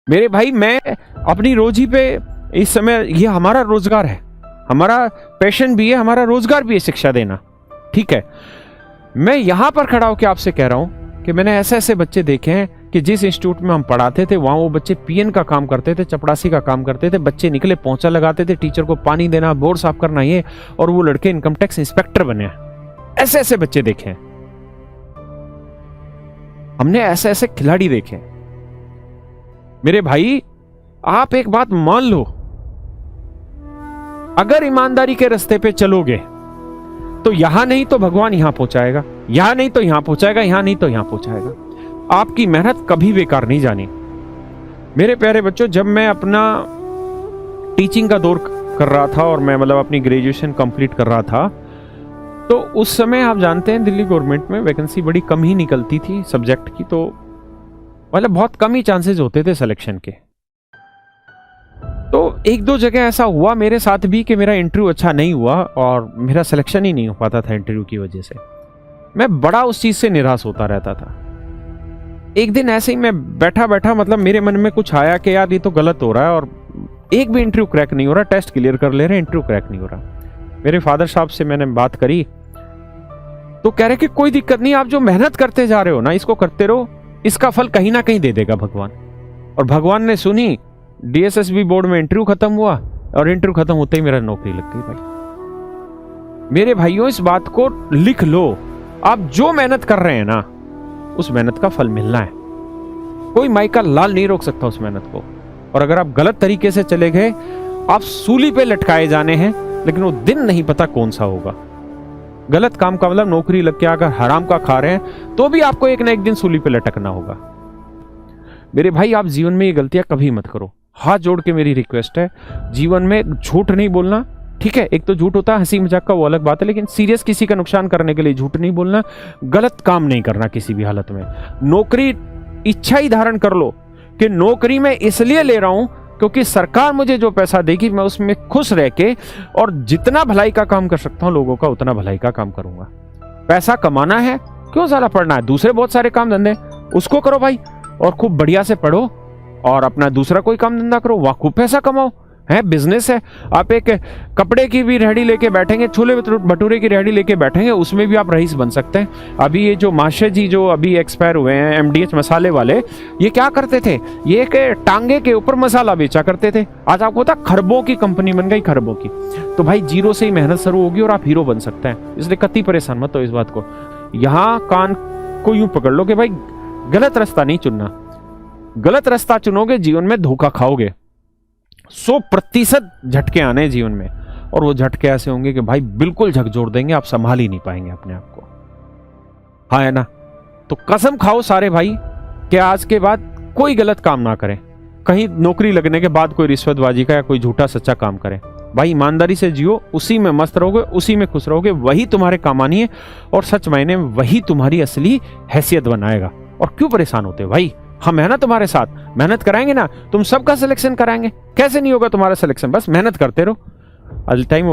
मेरे भाई, मैं अपनी रोजी पे इस समय, ये हमारा रोजगार है, हमारा पैशन भी है, हमारा रोजगार भी है शिक्षा देना, ठीक है। मैं यहां पर खड़ा होकर आपसे कह रहा हूं कि मैंने ऐसे ऐसे बच्चे देखे हैं कि जिस इंस्टीट्यूट में हम पढ़ाते थे वहां वो बच्चे पीएन का काम करते थे, चपड़ासी का काम करते थे, बच्चे निकले पोंछा लगाते थे, टीचर को पानी देना, बोर्ड साफ करना, ये, और वो लड़के इनकम टैक्स इंस्पेक्टर बने। ऐसे ऐसे बच्चे देखे हैं हमने, ऐसे ऐसे खिलाड़ी देखे। मेरे भाई, आप एक बात मान लो, अगर ईमानदारी के रास्ते पे चलोगे तो यहां नहीं तो भगवान यहां पहुंचाएगा, यहां नहीं तो यहां पहुंचाएगा, यहां नहीं तो यहां पहुंचाएगा। आपकी मेहनत कभी बेकार नहीं जानी। मेरे प्यारे बच्चों, जब मैं अपना टीचिंग का दौर कर रहा था और मैं मतलब अपनी ग्रेजुएशन कंप्लीट कर रहा था, तो उस समय आप जानते हैं दिल्ली गवर्नमेंट में वैकेंसी बड़ी कम ही निकलती थी सब्जेक्ट की, तो मतलब बहुत कम ही चांसेस होते थे सिलेक्शन के। तो एक दो जगह ऐसा हुआ मेरे साथ भी कि मेरा इंटरव्यू अच्छा नहीं हुआ और मेरा सिलेक्शन ही नहीं हो पाता था इंटरव्यू की वजह से। मैं बड़ा उस चीज से निराश होता रहता था। एक दिन ऐसे ही मैं बैठा बैठा, मतलब मेरे मन में कुछ आया कि यार ये तो गलत हो रहा है और एक भी इंटरव्यू क्रैक नहीं हो रहा, टेस्ट क्लियर कर ले रहे हैं, इंटरव्यू क्रैक नहीं हो रहा। मेरे फादर साहब से मैंने बात करी तो कह रहे कि कोई दिक्कत नहीं, आप जो मेहनत करते जा रहे हो ना, इसको करते रहो, इसका फल कहीं ना कहीं दे देगा भगवान। और भगवान ने सुनी। डीएसएसबी बोर्ड में इंटरव्यू खत्म हुआ और इंटरव्यू खत्म होते ही मेरा नौकरी लग गई। भाई मेरे भाइयों, इस बात को लिख लो, आप जो मेहनत कर रहे हैं ना, उस मेहनत का फल मिलना है। कोई माई का लाल नहीं रोक सकता उस मेहनत को। और अगर आप गलत तरीके से चले गए, आप सूली पे लटकाए जाने हैं, लेकिन वो दिन नहीं पता कौन सा होगा। गलत काम का मतलब नौकरी लग के अगर हराम का खा रहे हैं तो भी आपको एक ना एक दिन सूली पे लटकना होगा। मेरे भाई, आप जीवन में ये गलतियां कभी मत करो। हाथ जोड़ के मेरी रिक्वेस्ट है, जीवन में झूठ नहीं बोलना, ठीक है। एक तो झूठ होता है हंसी मजाक का, वो अलग बात है, लेकिन सीरियस किसी का नुकसान करने के लिए झूठ नहीं बोलना, गलत काम नहीं करना किसी भी हालत में। नौकरी इच्छा ही धारण कर लो कि नौकरी मैं इसलिए ले रहा हूं क्योंकि सरकार मुझे जो पैसा देगी मैं उसमें खुश रह के और जितना भलाई का काम कर सकता हूं लोगों का, उतना भलाई का काम करूंगा। पैसा कमाना है, क्यों ज्यादा पढ़ना है, दूसरे बहुत सारे काम धंधे उसको करो भाई, और खूब बढ़िया से पढ़ो और अपना दूसरा कोई काम धंधा करो, वहां खूब पैसा कमाओ। है बिजनेस है। आप एक कपड़े की भी रेहड़ी लेके बैठेंगे, छोले भटूरे की रेहड़ी लेके बैठेंगे, उसमें भी आप रईस बन सकते हैं। अभी ये जो माशे जी जो अभी एक्सपायर हुए हैं, एमडीएच मसाले वाले, ये क्या करते थे, ये एक टांगे के ऊपर मसाला बेचा करते थे। आज आपको पता, खरबों की कंपनी बन गई, खरबों की। तो भाई जीरो से ही मेहनत शुरू होगी और आप हीरो बन सकते हैं। इसलिए कतई परेशान मत हो इस बात को। यहां कान को यूं पकड़ लो कि भाई गलत रास्ता नहीं चुनना। गलत रास्ता चुनोगे जीवन में धोखा खाओगे। 100% झटके आने जीवन में, और वो झटके ऐसे होंगे कि भाई बिल्कुल झकझोर देंगे, आप संभाल ही नहीं पाएंगे अपने आप को। हाँ है ना। तो कसम खाओ सारे भाई कि आज के बाद कोई गलत काम ना करें। कहीं नौकरी लगने के बाद कोई रिश्वतबाजी का या कोई झूठा सच्चा काम करें। भाई ईमानदारी से जियो, उसी में मस्त रहोगे, उसी में खुश रहोगे, वही तुम्हारे काम आनी है और सच मायने में वही तुम्हारी असली हैसियत बनाएगा। और क्यों परेशान होते हो भाई, हम है ना तुम्हारे साथ। मेहनत कराएंगे ना, तुम सबका सिलेक्शन कराएंगे। कैसे नहीं होगा तुम्हारा सिलेक्शन, बस मेहनत करते रहो। All time